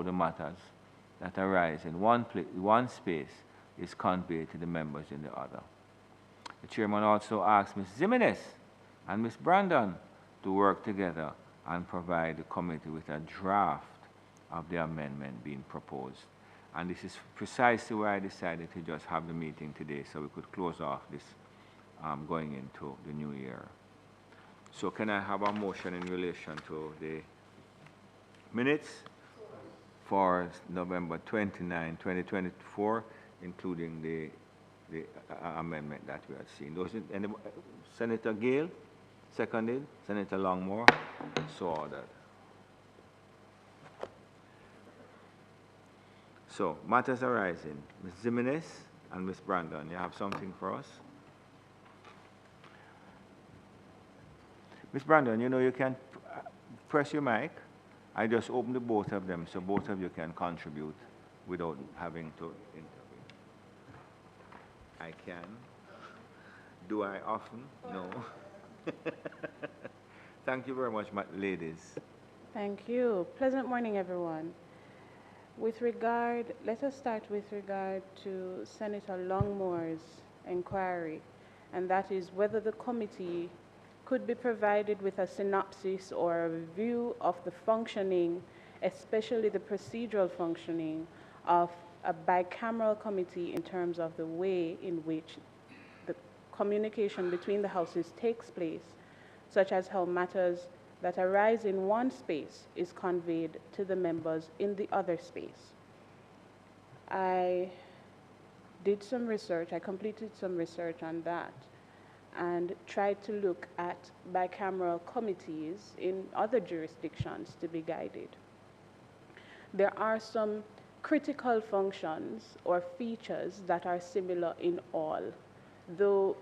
the matters that arise in one space is conveyed to the members in the other. The chairman also asked Ms. Jimenez and Ms. Brandon to work together and provide the committee with a draft of the amendment being proposed. And this is precisely why I decided to just have the meeting today so we could close off this going into the new year. So can I have a motion in relation to the minutes for November 29, 2024, including the amendment that we had seen? Senator Gale, seconded. Senator Longmore, so ordered. So, matters arising. Ms. Jimenez and Ms. Brandon, you have something for us? Ms. Brandon, you know you can press your mic. I just opened the both of them so both of you can contribute without having to intervene. I can. Do I often? No. Thank you very much, ladies. Thank you. Pleasant morning, everyone. Let us start with regard to Senator Longmore's inquiry, and that is whether the committee could be provided with a synopsis or a review of the functioning, especially the procedural functioning of a bicameral committee in terms of the way in which the communication between the houses takes place, such as how matters that arise in one space is conveyed to the members in the other space. I did some research, I completed some research on that, and tried to look at bicameral committees in other jurisdictions to be guided. There are some critical functions or features that are similar in all, though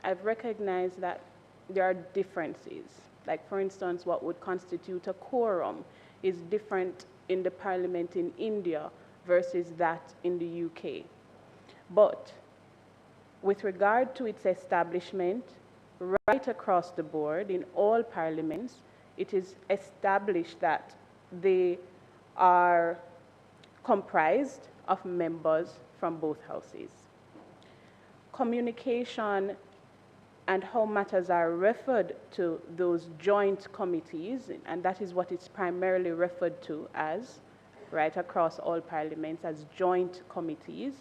I've recognized that there are differences. Like, for instance, what would constitute a quorum is different in the parliament in India versus that in the UK. But with regard to its establishment, right across the board in all parliaments, it is established that they are comprised of members from both houses. Communication and how matters are referred to those joint committees, and that is what it's primarily referred to as, right across all parliaments, as joint committees.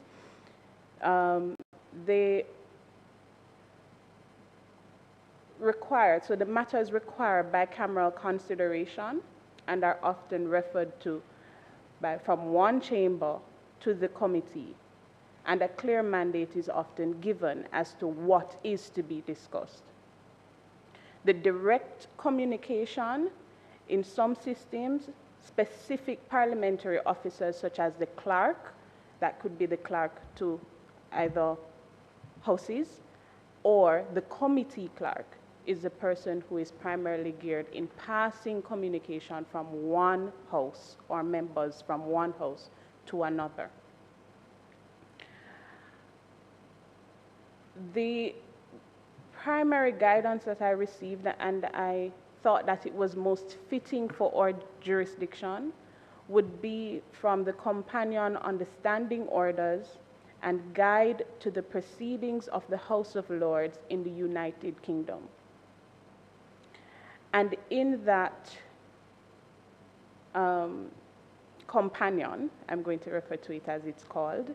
They require, so the matters require bicameral consideration and are often referred to from one chamber to the committee, and a clear mandate is often given as to what is to be discussed. The direct communication in some systems, specific parliamentary officers such as the clerk, that could be the clerk to either houses, or the committee clerk is the person who is primarily geared in passing communication from one house or members from one house to another. The primary guidance that I received, and I thought that it was most fitting for our jurisdiction, would be from the Companion on the Standing Orders and Guide to the Proceedings of the House of Lords in the United Kingdom. And in that companion, I'm going to refer to it as it's called,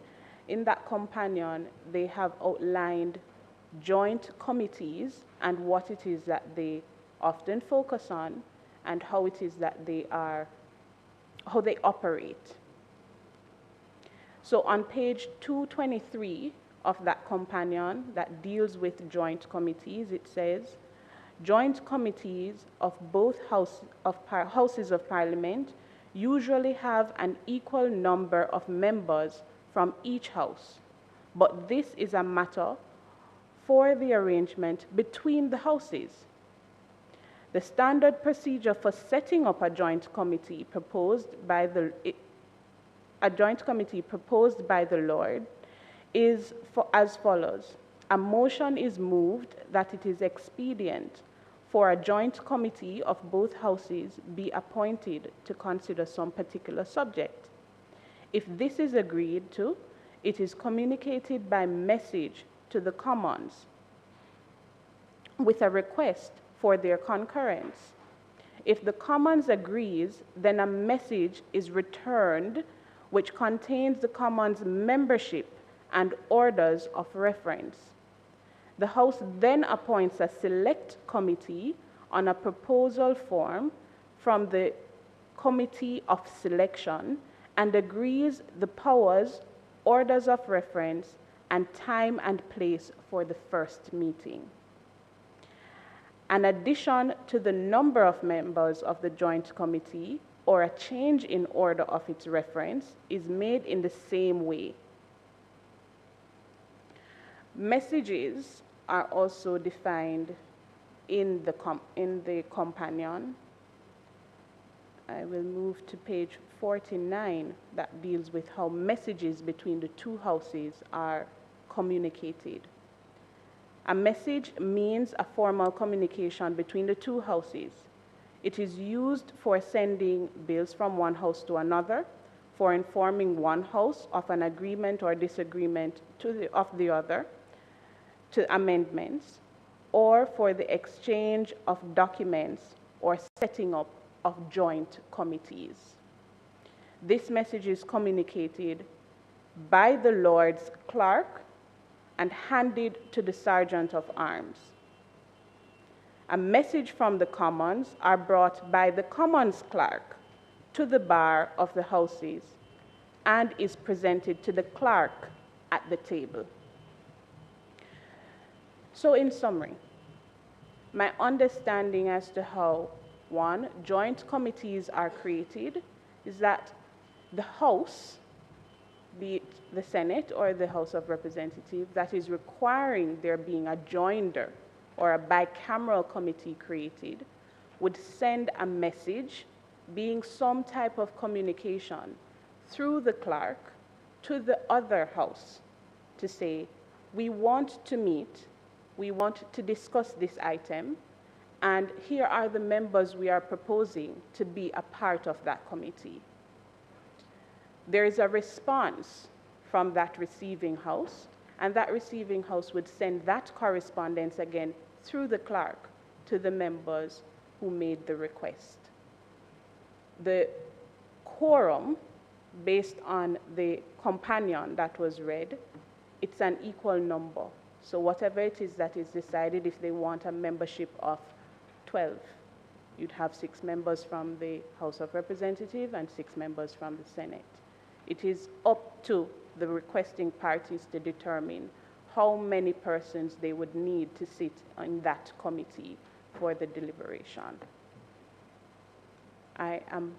in that companion, they have outlined joint committees and what it is that they often focus on and how it is that how they operate. So on page 223 of that companion that deals with joint committees, it says, joint committees of both houses of parliament usually have an equal number of members from each house, but this is a matter for the arrangement between the houses. The standard procedure for setting up a joint committee proposed by the Lord is as follows. A motion is moved that it is expedient for a joint committee of both houses be appointed to consider some particular subject. If this is agreed to, it is communicated by message to the Commons with a request for their concurrence. If the Commons agrees, then a message is returned which contains the Commons membership and orders of reference. The House then appoints a select committee on a proposal form from the Committee of Selection and agrees the powers, orders of reference, and time and place for the first meeting. An addition to the number of members of the joint committee or a change in order of its reference is made in the same way. Messages are also defined in the companion. I will move to page 49 that deals with how messages between the two houses are communicated. A message means a formal communication between the two houses. It is used for sending bills from one house to another, for informing one house of an agreement or disagreement of the other, to amendments, or for the exchange of documents or setting up of joint committees. This message is communicated by the Lord's clerk and handed to the sergeant of arms. A message from the Commons are brought by the Commons clerk to the bar of the houses and is presented to the clerk at the table. So in summary, my understanding as to how, one, joint committees are created is that the House, be it the Senate or the House of Representatives, that is requiring there being a joinder or a bicameral committee created, would send a message being some type of communication through the clerk to the other house to say, we want to meet, we want to discuss this item, and here are the members we are proposing to be a part of that committee. There is a response from that receiving house, and that receiving house would send that correspondence again through the clerk to the members who made the request. The quorum, based on the companion that was read, it's an equal number. So whatever it is that is decided, if they want a membership of 12, you'd have 6 members from the House of Representatives and 6 members from the Senate. It is up to the requesting parties to determine how many persons they would need to sit in that committee for the deliberation. I am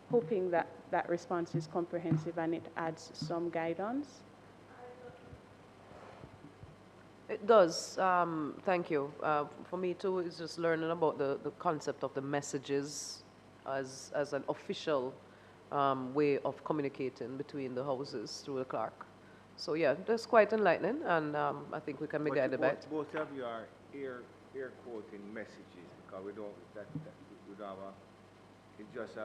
hoping that that response is comprehensive and it adds some guidance. It does. Thank you. For me too, it's just learning about the concept of the messages as an official way of communicating between the houses through the clerk. So yeah, that's quite enlightening, and I think we can be guided by it. Both of you are air quoting messages because we don't have a, it's just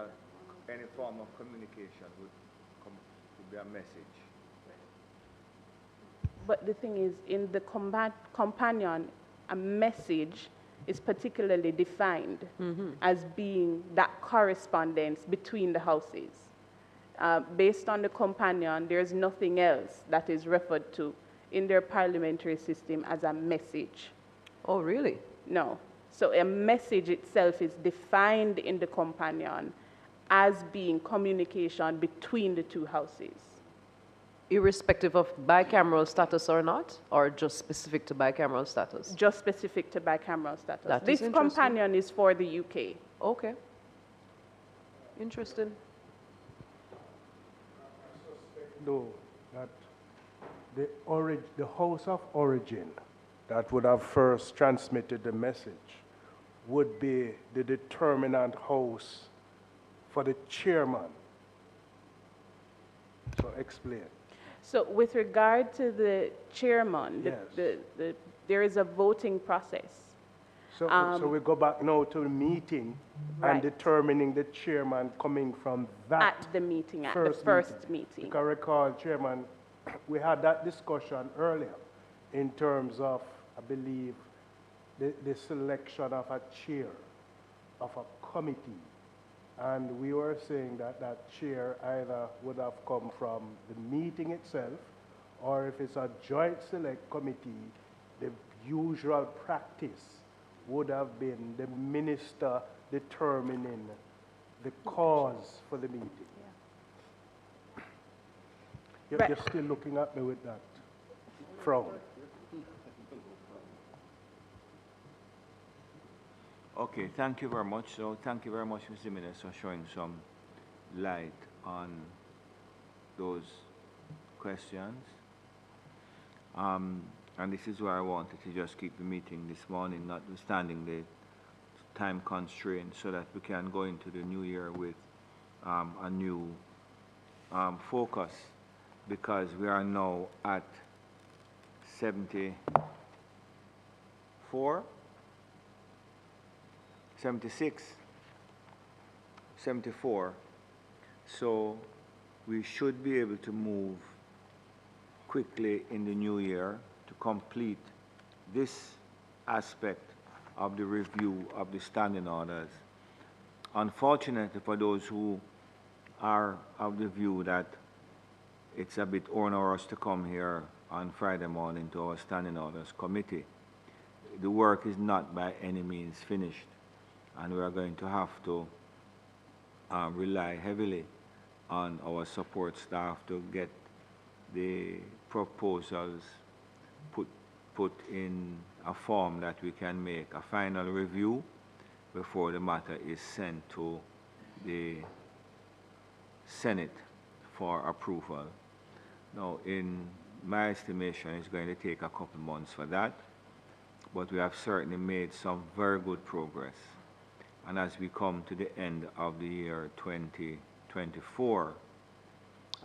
any form of communication would be a message. But the thing is, in the companion, a message is particularly defined as being that correspondence between the houses. Based on the companion, there's nothing else that is referred to in their parliamentary system as a message. Oh, really? No. So a message itself is defined in the companion as being communication between the two houses. Irrespective of bicameral status or not, or just specific to bicameral status? Just specific to bicameral status. That this is companion is for the UK. Okay. Interesting. No, that the house of origin that would have first transmitted the message would be the determinant house for the chairman. So explain. So with regard to the chairman, Yes. there is a voting process. So we go back now to the meeting Right. and determining the chairman coming from that At the meeting, at the first meeting. Because I recall, Chairman, we had that discussion earlier in terms of, I believe, the selection of a chair of a committee. And we were saying that that chair either would have come from the meeting itself, or if it's a joint select committee, the usual practice would have been the minister determining the cause for the meeting. Right. You're still looking at me with that frown. Okay, thank you very much. So thank you very much, Mr. Minister, for showing some light on those questions. And this is why I wanted to just keep the meeting this morning, notwithstanding the time constraint, so that we can go into the new year with a new focus, because we are now at 74, 76, 74. So we should be able to move quickly in the new year to complete this aspect of the review of the standing orders. Unfortunately, for those who are of the view that it's a bit onerous to come here on Friday morning to our standing orders committee, the work is not by any means finished, and we are going to have to rely heavily on our support staff to get the proposals put in a form that we can make a final review before the matter is sent to the Senate for approval. Now, in my estimation, it's going to take a couple months for that, but we have certainly made some very good progress. And as we come to the end of the year 2024,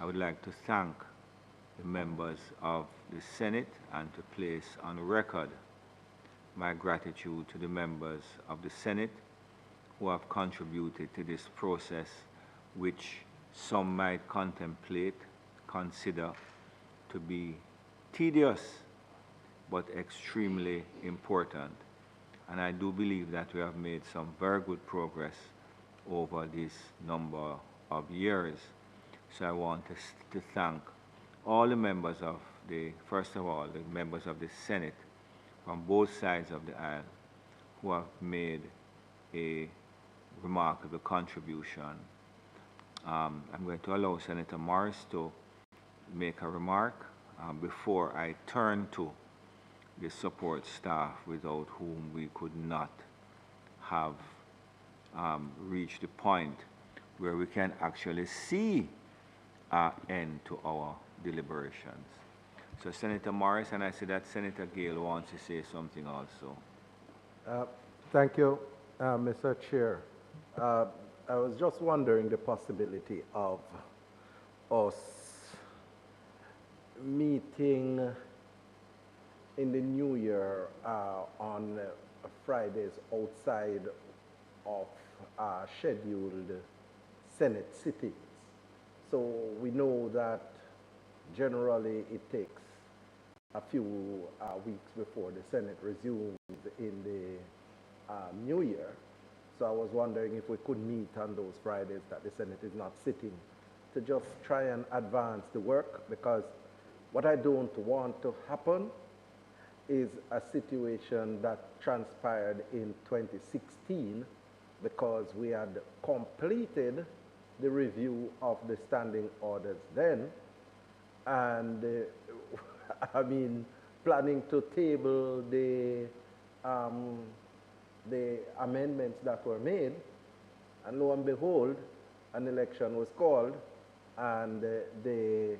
I would like to thank the members of the Senate and to place on record my gratitude to the members of the Senate who have contributed to this process, which some might consider to be tedious, but extremely important. And I do believe that we have made some very good progress over this number of years. So I want to thank all the members of first of all, the members of the Senate from both sides of the aisle who have made a remarkable contribution. I'm going to allow Senator Morris to make a remark before I turn to the support staff, without whom we could not have reached the point where we can actually see an end to our deliberations. So Senator Morris, and I see that Senator Gale wants to say something also. Thank you, Mr. Chair. I was just wondering the possibility of us meeting in the new year on Fridays outside of scheduled Senate sittings. So we know that generally it takes a few weeks before the Senate resumes in the new year. So I was wondering if we could meet on those Fridays that the Senate is not sitting to just try and advance the work, because what I don't want to happen is a situation that transpired in 2016, because we had completed the review of the standing orders then, and I mean, planning to table the amendments that were made, and lo and behold, an election was called, and the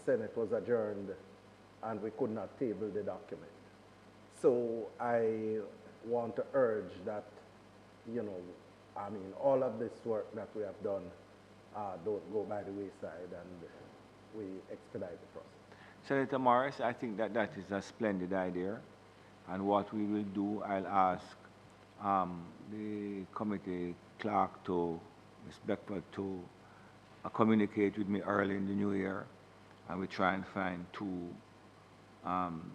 Senate was adjourned, and we could not table the document. So I want to urge that, you know, I mean, all of this work that we have done don't go by the wayside, and we expedite the process. Senator Morris, I think that is a splendid idea. And what we will do, I'll ask the committee clerk to, Ms. Beckford, to communicate with me early in the new year, and we try and find um,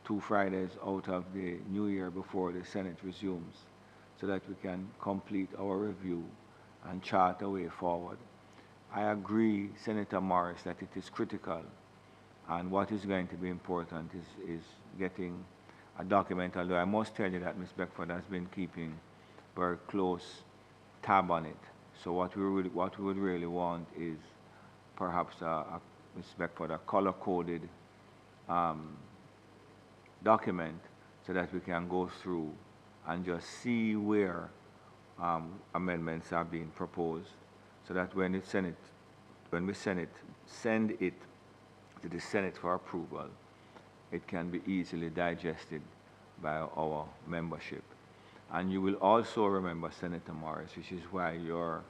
two Fridays out of the new year before the Senate resumes, so that we can complete our review and chart a way forward. I agree, Senator Morris, that it is critical, and what is going to be important is getting a document, although I must tell you that Ms. Beckford has been keeping very close tab on it. So what we would really want is perhaps Ms. Beckford, a color-coded document so that we can go through and just see where amendments are being proposed, so that when we send it to the Senate for approval, it can be easily digested by our membership. And you will also remember, Senator Morris, which is why your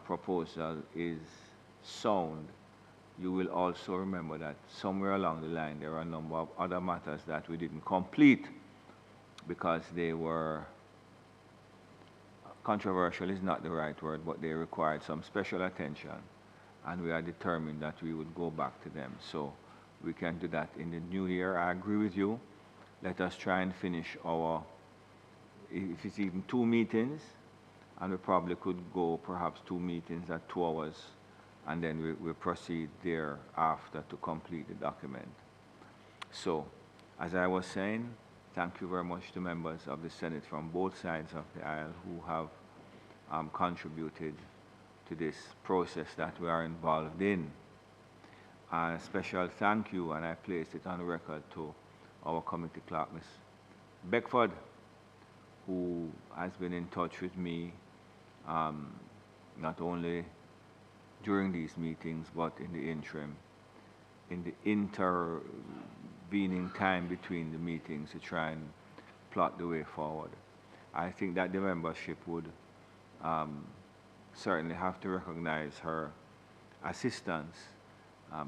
proposal is sound. You will also remember that somewhere along the line there are a number of other matters that we didn't complete because they were controversial is not the right word, but they required some special attention, and we are determined that we would go back to them. So we can do that in the new year. I agree with you. Let us try and finish our, if it's even 2 meetings, and we probably could go perhaps 2 meetings at 2 hours, and then we proceed thereafter to complete the document. So, as I was saying, thank you very much to members of the Senate from both sides of the aisle who have contributed to this process that we are involved in. A special thank you, and I placed it on record, to our committee clerk, Ms. Beckford, who has been in touch with me not only during these meetings, but in the interim, in the intervening time between the meetings, to try and plot the way forward. I think that the membership would certainly have to recognize her assistance,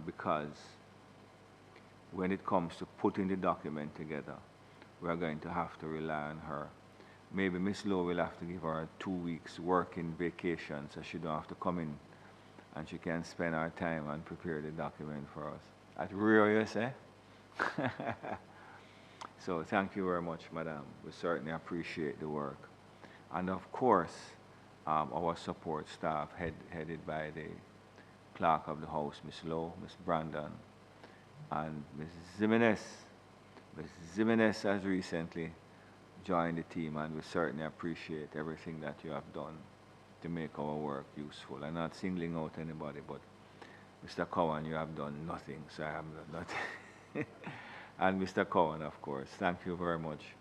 because when it comes to putting the document together, we're going to have to rely on her. Maybe Ms. Lowe will have to give her 2 weeks working vacation so she don't have to come in, and she can spend her time and prepare the document for us. At Rio, you say? So thank you very much, Madam. We certainly appreciate the work. And of course, our support staff headed by the Clerk of the House, Ms. Lowe, Ms. Brandon, and Ms. Jimenez. Ms. Jimenez has recently joined the team, and we certainly appreciate everything that you have done to make our work useful. I'm not singling out anybody, but Mr. Cowan, you have done nothing, so I have done nothing. And Mr. Cowan, of course, thank you very much.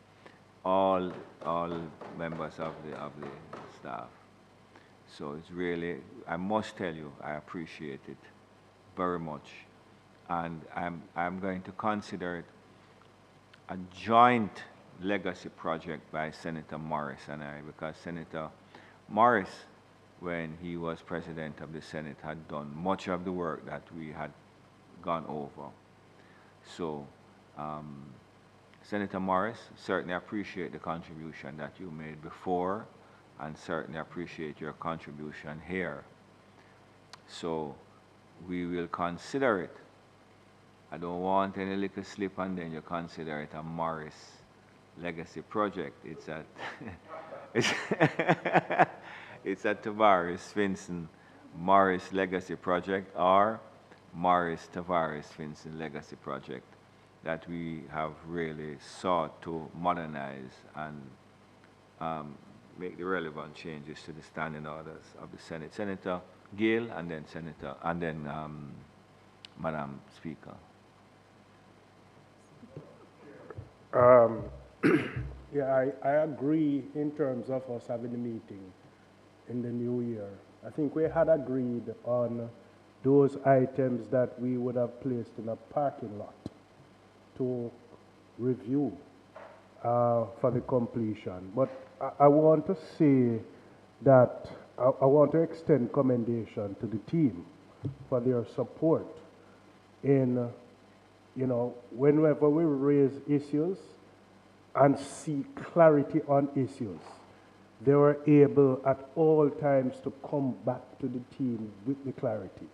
All members of the staff. So it's really, I must tell you, I appreciate it very much. And I'm going to consider it a joint legacy project by Senator Morris and I, because Senator Morris, when he was president of the Senate, had done much of the work that we had gone over. So, Senator Morris, certainly appreciate the contribution that you made before, and certainly appreciate your contribution here. So, we will consider it. I don't want any little slip and then you consider it a Morris legacy project. It's at it's a Tavares Finson Morris legacy project, or Morris Tavares Finson legacy project, that we have really sought to modernize and make the relevant changes to the standing orders of the Senate. Senator Gill, and then Madam Speaker. Yeah, I agree in terms of us having a meeting in the new year. I think we had agreed on those items that we would have placed in a parking lot to review for the completion. But I want to say that I want to extend commendation to the team for their support in you know, whenever we raise issues and seek clarity on issues, they were able at all times to come back to the team with the clarity.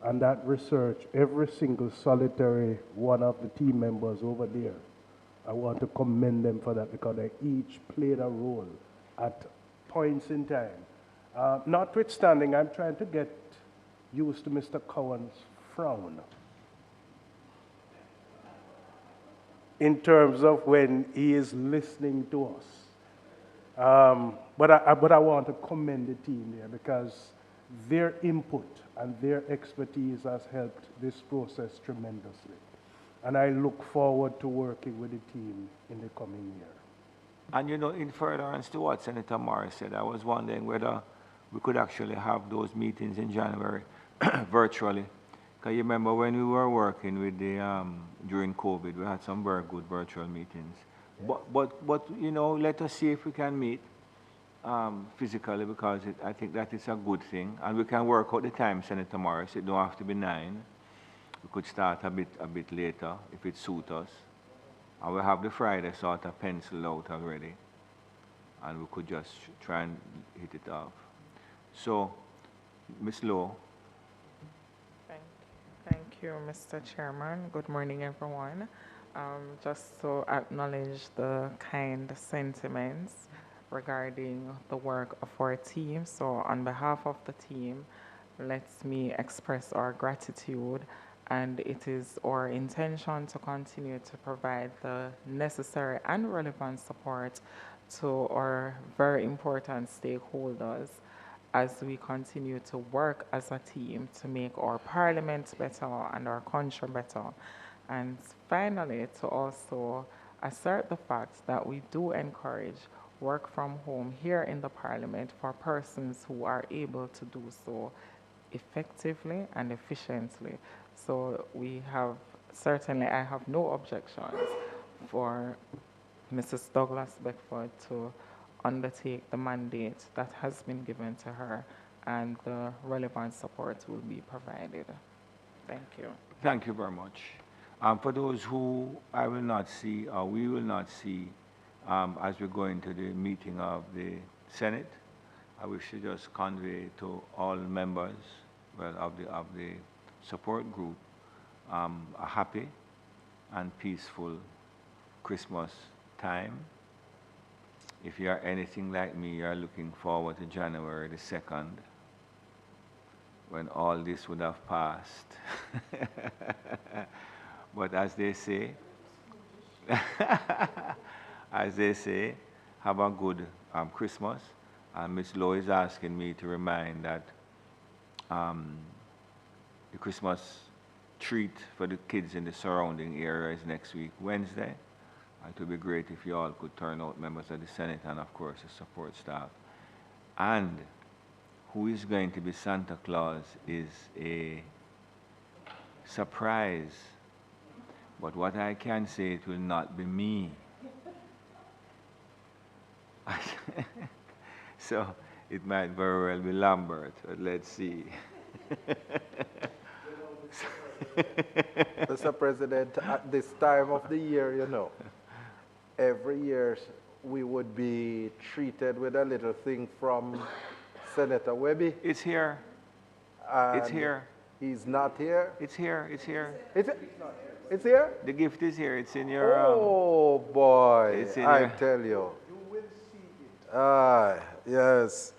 And that research, every single solitary one of the team members over there, I want to commend them for that because they each played a role at points in time. Notwithstanding, I'm trying to get used to Mr. Cohen's frown in terms of when he is listening to us. But I want to commend the team there because their input and their expertise has helped this process tremendously. And I look forward to working with the team in the coming year. And you know, in furtherance to what Senator Morris said, I was wondering whether we could actually have those meetings in January virtually. Because you remember when we were working with the, during COVID, we had some very good virtual meetings. Yes. But you know, let us see if we can meet physically because I think that is a good thing. And we can work out the time, Senator Morris. It don't have to be 9. We could start a bit later if it suits us. And we have the Friday sort of penciled out already. And we could just try and hit it off. So, Ms. Lowe. Thank you, Mr. Chairman. Good morning, everyone. Just to acknowledge the kind sentiments regarding the work of our team. So on behalf of the team, let me express our gratitude, and it is our intention to continue to provide the necessary and relevant support to our very important stakeholders as we continue to work as a team to make our parliament better and our country better. And finally, to also assert the fact that we do encourage work from home here in the parliament for persons who are able to do so effectively and efficiently. So we have, certainly I have no objections for Mrs. Douglas Beckford to undertake the mandate that has been given to her, and the relevant support will be provided. Thank you. Thank you very much. For those who I will not see or we will not see as we go into the meeting of the Senate, I wish to just convey to all members of the support group a happy and peaceful Christmas time. If you are anything like me, you are looking forward to January the 2nd, when all this would have passed. But as they say, have a good Christmas. And Ms. Lowe is asking me to remind that the Christmas treat for the kids in the surrounding area is next week, Wednesday. It would be great if you all could turn out, members of the Senate and, of course, the support staff. And who is going to be Santa Claus is a surprise. But what I can say, it will not be me. So it might very well be Lambert, but let's see. Mr. President, at this time of the year, you know, every year we would be treated with a little thing from Senator Webby. It's here. It's here. He's not here? It's here. It's here. It's here? The gift is here. It's in your... Oh, boy. It's in I tell you. You will see it. Yes.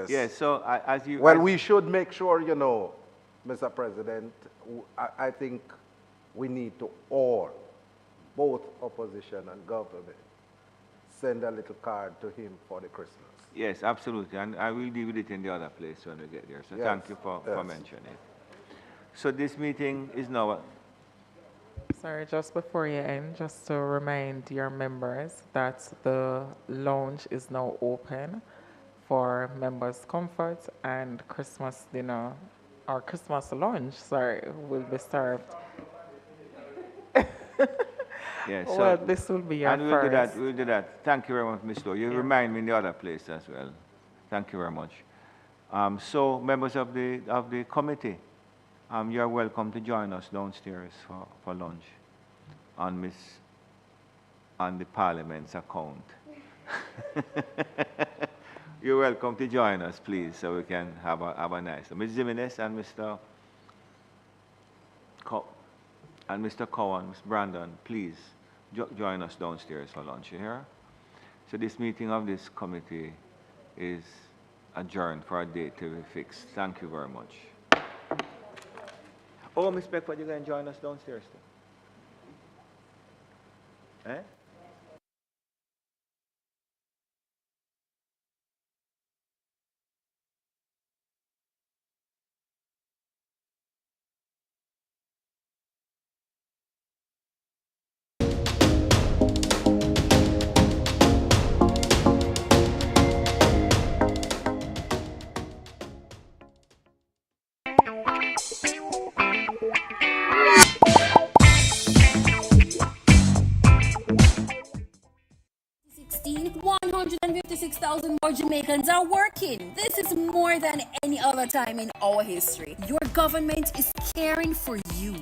Yes, so as you... Well, we should make sure, you know, Mr. President, I think we need to all, both opposition and government, send a little card to him for the Christmas. Yes, absolutely. And I will deal with it in the other place when we get there. So yes, thank you for mentioning it. So this meeting is now... Sorry, just before you end, just to remind your members that the lounge is now open for members' comfort, and Christmas dinner, or Christmas lunch, sorry, will be served. Yes, so, well, this will be your and first. We'll do that. Thank you very much, Ms. Lowe. You remind me in the other place as well. Thank you very much. So, members of the committee, You're welcome to join us downstairs for lunch on the Parliament's account. You're welcome to join us, please, so we can have a nice. Ms. Jimenez and Mr. Cowan, Ms. Brandon, please join us downstairs for lunch. You hear? So this meeting of this committee is adjourned for a date to be fixed. Thank you very much. Oh, Ms. Beckford, you can join us downstairs too. Eh? $156,000 more Jamaicans are working. This is more than any other time in our history. Your government is caring for you.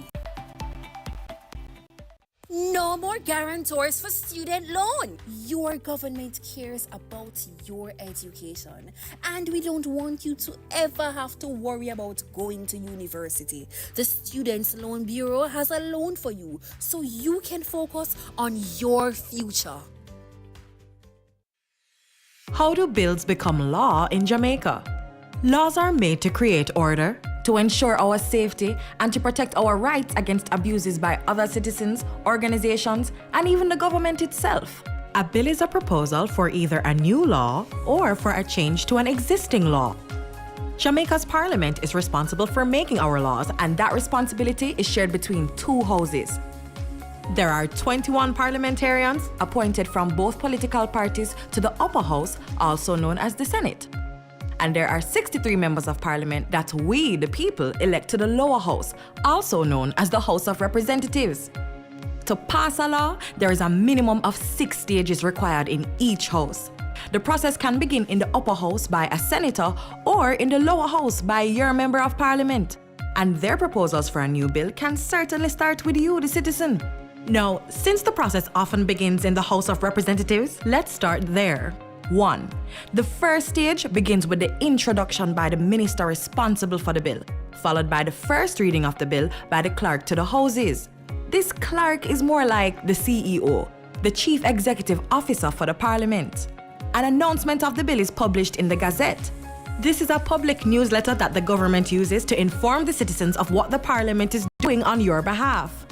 No more guarantors for student loan. Your government cares about your education, and we don't want you to ever have to worry about going to university. The Students' Loan Bureau has a loan for you so you can focus on your future. How do bills become law in Jamaica? Laws are made to create order, to ensure our safety, and to protect our rights against abuses by other citizens, organizations, and even the government itself. A bill is a proposal for either a new law or for a change to an existing law. Jamaica's parliament is responsible for making our laws, and that responsibility is shared between two houses. There are 21 parliamentarians appointed from both political parties to the upper house, also known as the Senate. And there are 63 members of parliament that we, the people, elect to the lower house, also known as the House of Representatives. To pass a law, there is a minimum of 6 stages required in each house. The process can begin in the upper house by a senator or in the lower house by your member of parliament. And their proposals for a new bill can certainly start with you, the citizen. Now, since the process often begins in the House of Representatives, let's start there. 1. The first stage begins with the introduction by the minister responsible for the bill, followed by the first reading of the bill by the clerk to the houses. This clerk is more like the CEO, the Chief Executive Officer for the Parliament. An announcement of the bill is published in the Gazette. This is a public newsletter that the government uses to inform the citizens of what the Parliament is doing on your behalf.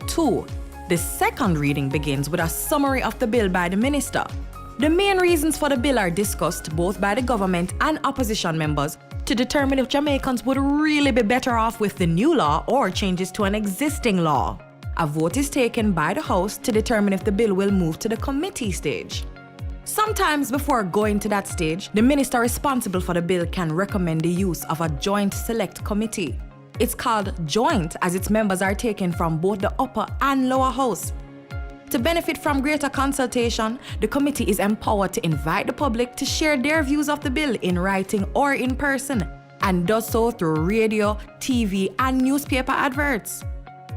2. The second reading begins with a summary of the bill by the minister. The main reasons for the bill are discussed both by the government and opposition members to determine if Jamaicans would really be better off with the new law or changes to an existing law. A vote is taken by the House to determine if the bill will move to the committee stage. Sometimes before going to that stage, the minister responsible for the bill can recommend the use of a joint select committee. It's called joint as its members are taken from both the upper and lower house. To benefit from greater consultation, the committee is empowered to invite the public to share their views of the bill in writing or in person, and does so through radio, TV, and newspaper adverts.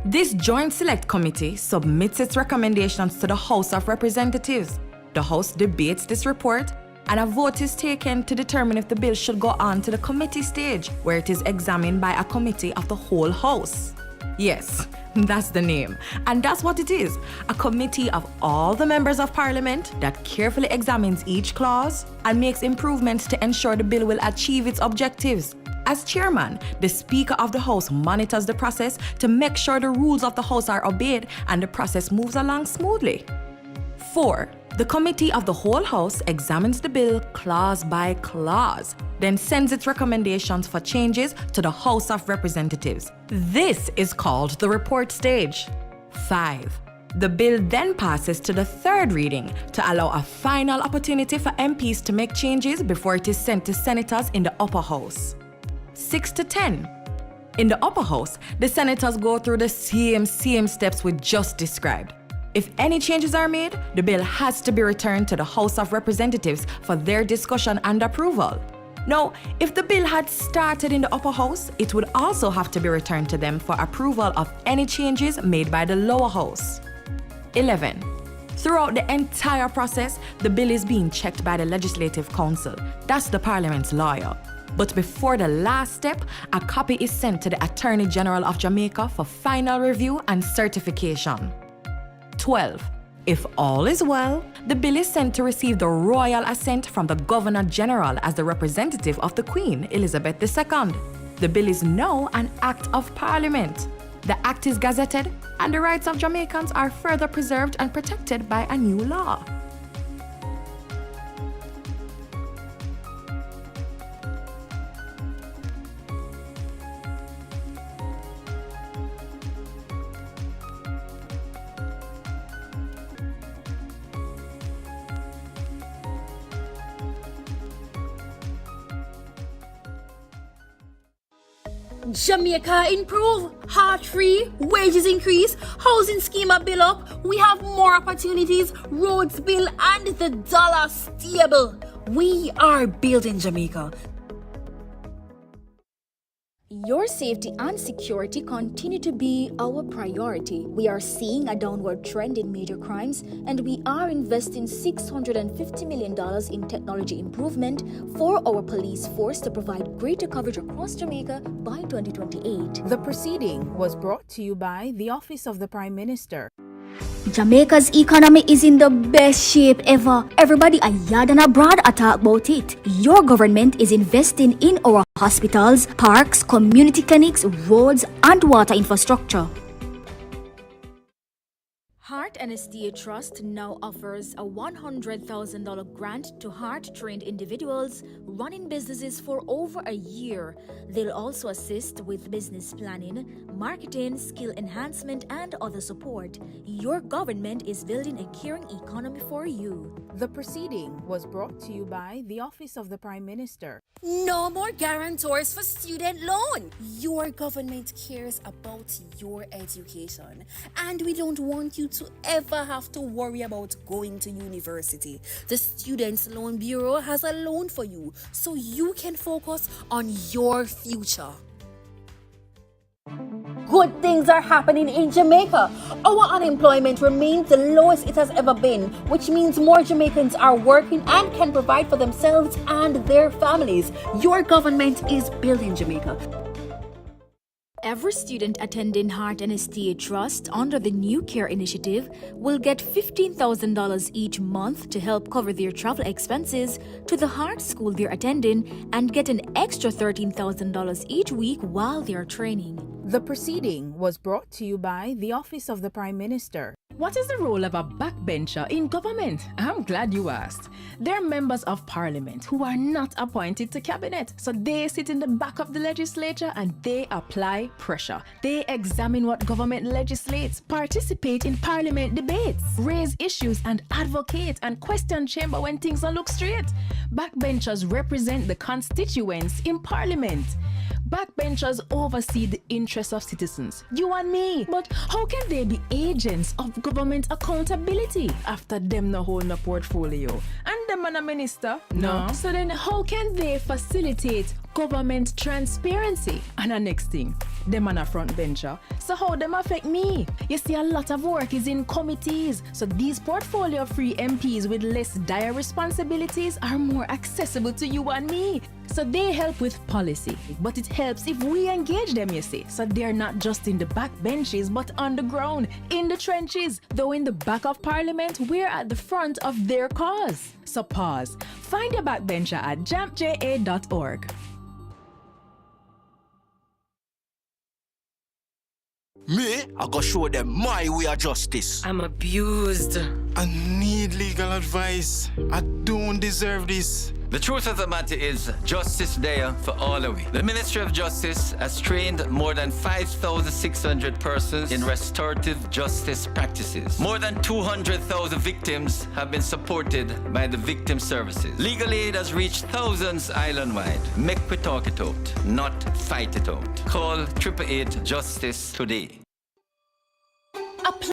This joint select committee submits its recommendations to the House of Representatives. The House debates this report, and a vote is taken to determine if the bill should go on to the committee stage, where it is examined by a committee of the whole House. Yes, that's the name. And that's what it is, a committee of all the members of Parliament that carefully examines each clause and makes improvements to ensure the bill will achieve its objectives. As chairman, the Speaker of the House monitors the process to make sure the rules of the House are obeyed and the process moves along smoothly. 4. The committee of the whole House examines the bill clause by clause, then sends its recommendations for changes to the House of Representatives. This is called the report stage. 5. The bill then passes to the third reading to allow a final opportunity for MPs to make changes before it is sent to senators in the upper house. 6 to 10. In the upper house, the senators go through the same steps we just described. If any changes are made, the bill has to be returned to the House of Representatives for their discussion and approval. Now, if the bill had started in the upper house, it would also have to be returned to them for approval of any changes made by the lower house. 11. Throughout the entire process, the bill is being checked by the Legislative Council. That's the Parliament's lawyer. But before the last step, a copy is sent to the Attorney General of Jamaica for final review and certification. 12. If all is well, the bill is sent to receive the royal assent from the Governor General as the representative of the Queen, Elizabeth II. The bill is now an Act of Parliament. The Act is gazetted, and the rights of Jamaicans are further preserved and protected by a new law. Jamaica improve, heart free, wages increase, housing scheme are built up, we have more opportunities, roads built, and the dollar stable. We are building Jamaica. Your safety and security continue to be our priority. We are seeing a downward trend in major crimes, and we are investing $650 million in technology improvement for our police force to provide greater coverage across Jamaica by 2028. The proceeding was brought to you by the Office of the Prime Minister. Jamaica's economy is in the best shape ever. Everybody abroad and abroad talk about it. Your government is investing in our hospitals, parks, community clinics, roads, and water infrastructure. Heart and Estate Trust now offers a $100,000 grant to heart-trained individuals running businesses for over a year. They'll also assist with business planning, marketing, skill enhancement, and other support. Your government is building a caring economy for you. The proceeding was brought to you by the Office of the Prime Minister. No more guarantors for student loan. Your government cares about your education, and we don't want you to ever have to worry about going to university. The Students' Loan Bureau has a loan for you so you can focus on your future. Good things are happening in Jamaica. Our unemployment remains the lowest it has ever been, which means more Jamaicans are working and can provide for themselves and their families. Your government is building Jamaica. Every student attending Heart and Estate Trust under the New Care Initiative will get $15,000 each month to help cover their travel expenses to the Heart School they're attending and get an extra $13,000 each week while they're training. The proceeding was brought to you by the Office of the Prime Minister. What is the role of a backbencher in government? I'm glad you asked. They're members of parliament who are not appointed to cabinet. So they sit in the back of the legislature and they apply pressure. They examine what government legislates, participate in parliament debates, raise issues and advocate and question chamber when things don't look straight. Backbenchers represent the constituents in parliament. Backbenchers oversee the interests of citizens, you and me. But how can they be agents of government accountability after them no hold no portfolio? And them and a minister? No. So then how can they facilitate government transparency? And the next thing, them and a front bencher. So how them affect me? You see, a lot of work is in committees. So these portfolio-free MPs with less dire responsibilities are more accessible to you and me. So they help with policy, but it helps if we engage them, you see. So they're not just in the back benches, but on the ground, in the trenches. Though in the back of parliament, we're at the front of their cause. So pause. Find your backbencher at jampja.org. Me, I go show them my way of justice. I'm abused. I need legal advice. I don't deserve this. The truth of the matter is, justice there for all of we. The Ministry of Justice has trained more than 5,600 persons in restorative justice practices. More than 200,000 victims have been supported by the victim services. Legal aid has reached thousands island-wide. Make we talk it out, not fight it out. Call 888 Justice today.